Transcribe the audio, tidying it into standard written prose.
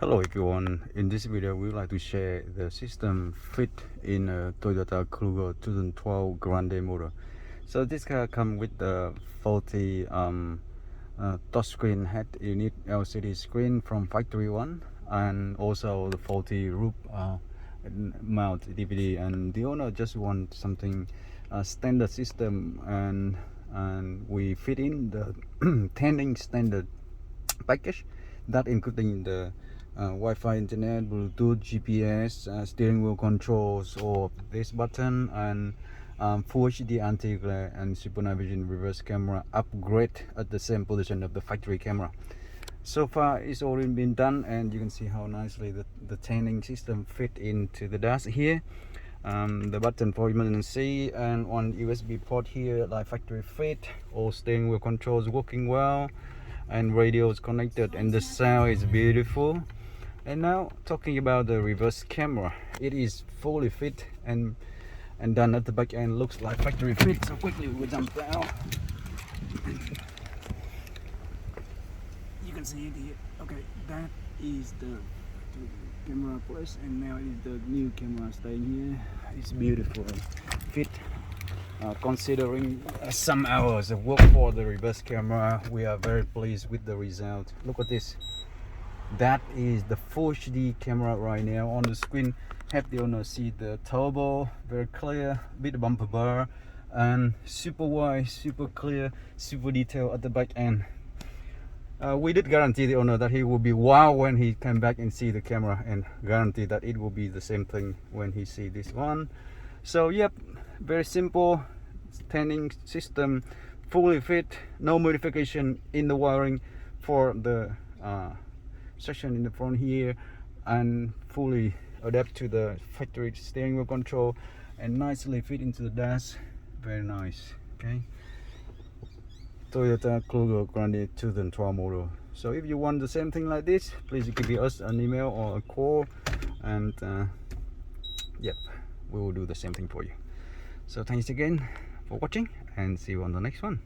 Hello everyone, in this video we would like to share the system fit in a Toyota Kluger 2012 Grande model. So this car comes with the 40 touchscreen head unit LCD screen from factory one, and also the 40 roof mount DVD, and the owner just want something standard system, and we fit in the 10-inch standard package that including the Wi-Fi, internet, Bluetooth, GPS, steering wheel controls, or this button, and Full HD anti-glare and super night vision reverse camera upgrade at the same position of the factory camera. So far it's already been done, and you can see how nicely the 10-inch system fit into the dash here. The button for emergency and one USB port here like factory fit. All steering wheel controls working well, and radio is connected, and the sound is beautiful. And now talking about the reverse camera, it is fully fit and done at the back end, looks like factory fit. So quickly we jump down. You can see it here. Okay, that is the camera place, and now is the new camera staying here. It's beautiful fit. Considering some hours of work for the reverse camera, we are very pleased with the result. Look at this. That is the Full HD camera right now on the screen. Have the owner see the turbo, very clear, bit bumper bar, and super wide, super clear, super detail at the back end. We did guarantee the owner that he will be wow when he came back and see the camera, and guarantee that it will be the same thing when he see this one. So yep, very simple 10-inch system, fully fit, no modification in the wiring for the section in the front here, and fully adapt to the factory steering wheel control, and nicely fit into the dash. Very nice. Okay, Toyota Kluger Grande 2012 model. So if you want the same thing like this, please give us an email or a call, and yep, we will do the same thing for you. So thanks again for watching, and see you on the next one.